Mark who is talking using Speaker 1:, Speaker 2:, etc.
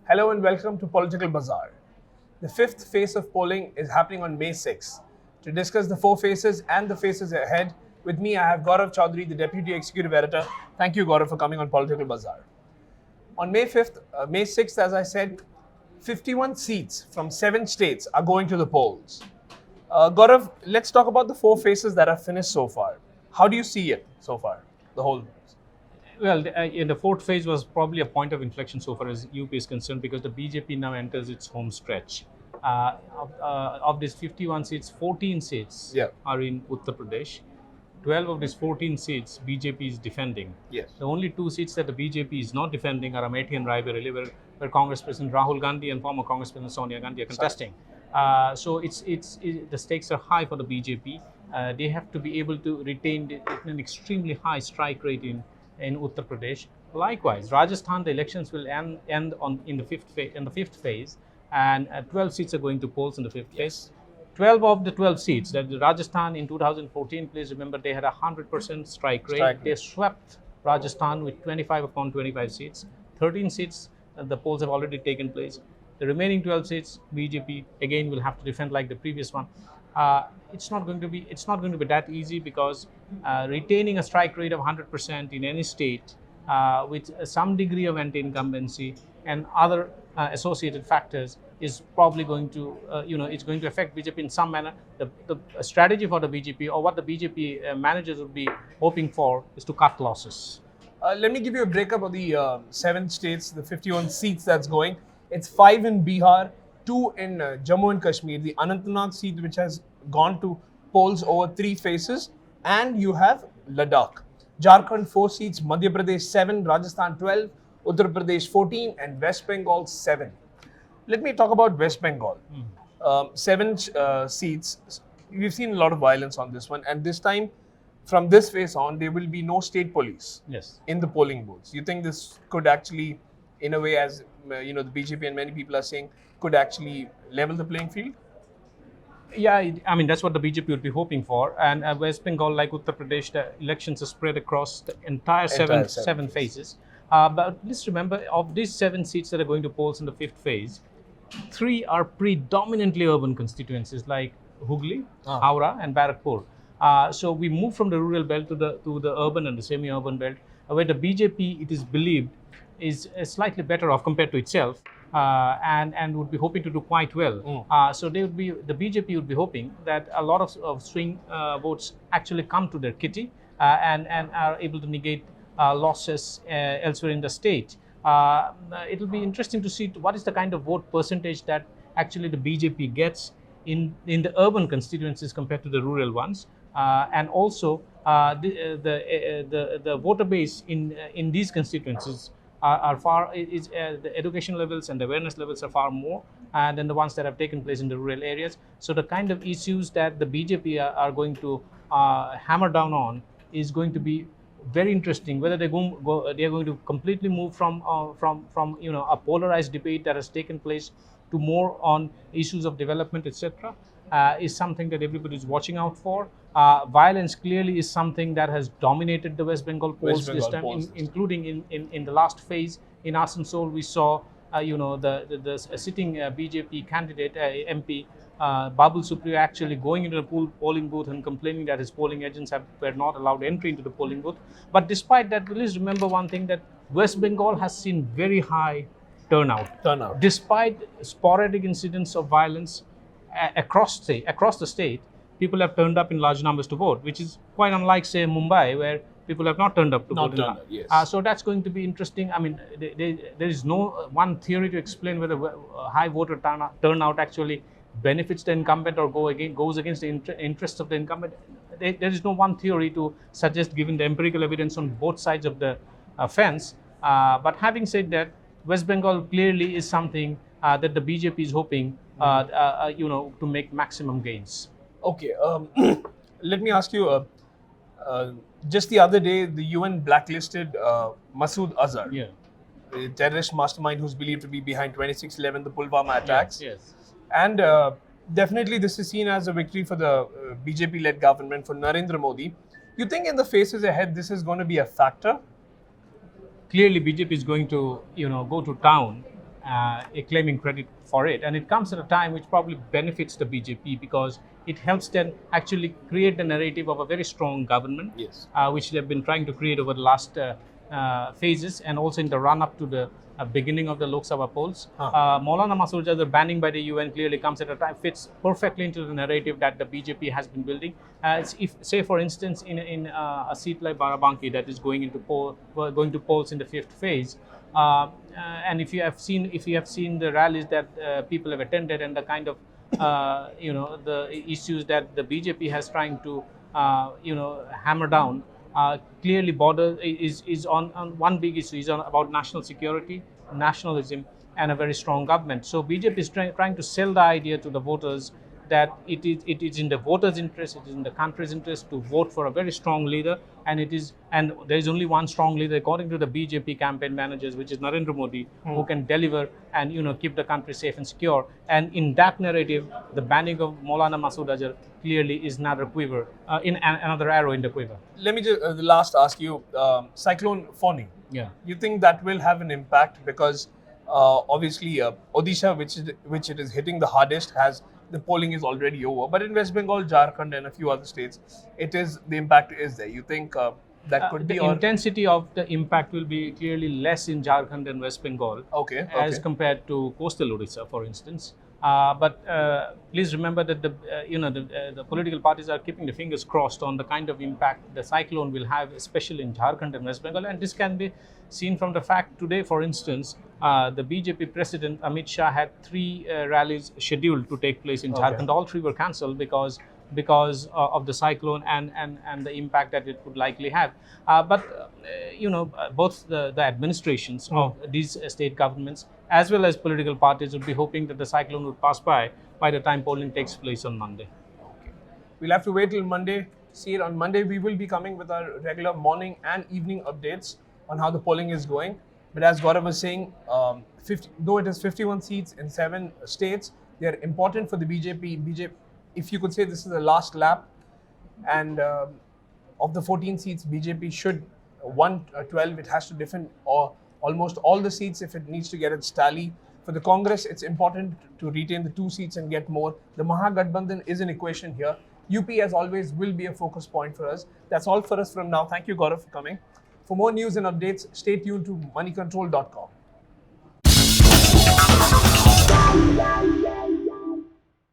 Speaker 1: Hello and welcome to Political Bazaar. The fifth phase of polling is happening on May 6th. To discuss the four phases and the phases ahead, with me I have Gaurav Choudhary, the Deputy Executive Editor. Thank you, Gaurav, for coming on Political Bazaar. On May 5th, May 6th, as I said, 51 seats from 7 states are going to the polls. Gaurav, let's talk about the four phases that have finished so far. How do you see it so far, the whole?
Speaker 2: Well, in the fourth phase was probably a point of inflection so far as UP is concerned, because the BJP now enters its home stretch. Of these 51 seats, 14 seats are in Uttar Pradesh. 12 of these 14 seats BJP is defending.
Speaker 1: Yes.
Speaker 2: The only 2 seats that the BJP is not defending are Amethi and Raebareli, where Congress President Rahul Gandhi and former Congress President Sonia Gandhi are contesting. So the stakes are high for the BJP. They have to be able to retain an extremely high strike rate in Uttar Pradesh. Likewise, Rajasthan, the elections will end in the fifth phase, and 12 seats are going to polls in the fifth phase. 12 of the 12 seats that Rajasthan in 2014, please remember, they had a 100% strike rate. They swept Rajasthan with 25 upon 25 seats. 13 seats, the polls have already taken place. The remaining 12 seats, BJP again will have to defend like the previous one. It's not going to be that easy, because retaining a strike rate of 100% in any state with some degree of anti-incumbency and other associated factors is probably going to it's going to affect BJP in some manner. The strategy for the BJP, or what the BJP managers would be hoping for, is to cut losses.
Speaker 1: Let me give you a breakup of the 7 states, the 51 seats that's going. It's 5 in Bihar, 2 in Jammu and Kashmir, the Anantnag seat which has gone to polls over 3 phases, and you have Ladakh. Jharkhand 4 seats, Madhya Pradesh 7, Rajasthan 12, Uttar Pradesh 14, and West Bengal 7. Let me talk about West Bengal. 7 seats. We've seen a lot of violence on this one, and this time, from this phase on, there will be no state police in the polling booths. You think this could actually, in a way, as the BJP and many people are saying, could actually level the playing field?
Speaker 2: Yeah, I mean, that's what the BJP would be hoping for. And West Bengal, like Uttar Pradesh, the elections are spread across the entire seven phases. But let's remember, of these 7 seats that are going to polls in the fifth phase, 3 are predominantly urban constituencies like Hooghly, Howrah, and Barrackpur. So we move from the rural belt to the urban and the semi-urban belt, where the BJP, it is believed, is slightly better off compared to itself, and would be hoping to do quite well. So the BJP would be hoping that a lot of swing votes actually come to their kitty and are able to negate losses elsewhere in the state. It will be interesting to see what is the kind of vote percentage that actually the BJP gets in the urban constituencies compared to the rural ones, and also the voter base in these constituencies are far, the education levels and the awareness levels are far more than the ones that have taken place in the rural areas. So the kind of issues that the BJP are going to hammer down on is going to be very interesting. Whether they are going to completely move from a polarized debate that has taken place to more on issues of development, etc., is something that everybody is watching out for. Violence clearly is something that has dominated the West Bengal polls this time, including in the last phase. In Asansol, we saw the sitting BJP candidate MP Babul Supriyo actually going into the polling booth and complaining that his polling agents were not allowed entry into the polling booth. But despite that, please remember one thing, that West Bengal has seen very high turnout. Despite sporadic incidents of violence across the state, people have turned up in large numbers to vote, which is quite unlike, say, Mumbai, where people have not turned up to vote. So that's going to be interesting. I mean, there is no one theory to explain whether high voter turnout actually benefits the incumbent or goes against the interests of the incumbent. There is no one theory to suggest, given the empirical evidence on both sides of the fence. But having said that, West Bengal clearly is something that the BJP is hoping to make maximum gains.
Speaker 1: Okay, let me ask you. Just the other day, the UN blacklisted Masood Azhar, a terrorist mastermind who's believed to be behind 26/11, the Pulwama attacks. And definitely this is seen as a victory for the BJP-led government, for Narendra Modi. You think in the phases ahead, this is going to be a factor?
Speaker 2: Clearly, BJP is going to, go to town claiming credit for it. And it comes at a time which probably benefits the BJP because it helps them actually create the narrative of a very strong government,
Speaker 1: Yes.
Speaker 2: Which they've been trying to create over the last phases and also in the run-up to the beginning of the Lok Sabha polls. Maulana Masood Azhar banning by the UN clearly comes at a time, fits perfectly into the narrative that the BJP has been building. If, say, for instance, in a seat like Barabanki that is going to polls in the 5th phase, and if you have seen the rallies that people have attended and the kind of the issues that the BJP has trying to hammer down. Clearly, border is on one big issue is about national security, nationalism, and a very strong government. So BJP is trying to sell the idea to the voters that it is in the voters' interest, it is in the country's interest to vote for a very strong leader, and there is only one strong leader according to the BJP campaign managers, which is Narendra Modi, who can deliver and keep the country safe and secure. And in that narrative, the banning of Maulana Masood Azhar clearly is another quiver, another arrow in the quiver.
Speaker 1: Let me just last ask you, Cyclone Fani.
Speaker 2: Yeah.
Speaker 1: You think that will have an impact because obviously Odisha, which it is hitting the hardest, the polling is already over. But in West Bengal, Jharkhand, and a few other states, the impact is there. You think that could be
Speaker 2: the intensity of the impact will be clearly less in Jharkhand and West Bengal, as compared to coastal Odisha, for instance. But please remember that the political parties are keeping the fingers crossed on the kind of impact the cyclone will have, especially in Jharkhand and West Bengal. And this can be seen from the fact today, for instance, the BJP president Amit Shah had 3 rallies scheduled to take place in Jharkhand. All 3 were cancelled because of the cyclone and the impact that it would likely have. But both the administrations of these state governments as well as political parties would be hoping that the cyclone would pass by the time polling takes place on Monday.
Speaker 1: Okay. We'll have to wait till Monday. See it on Monday. We will be coming with our regular morning and evening updates on how the polling is going. But as Gaurav was saying, though it is 51 seats in 7 states, they are important for the BJP. If you could say this is the last lap, and of the 14 seats, BJP should 12. It has to defend almost all the seats if it needs to get its tally. For the Congress, it's important to retain the 2 seats and get more. The Mahagathbandhan is an equation here. UP, as always, will be a focus point for us. That's all for us from now. Thank you, Gaurav, for coming. For more news and updates, stay tuned to moneycontrol.com.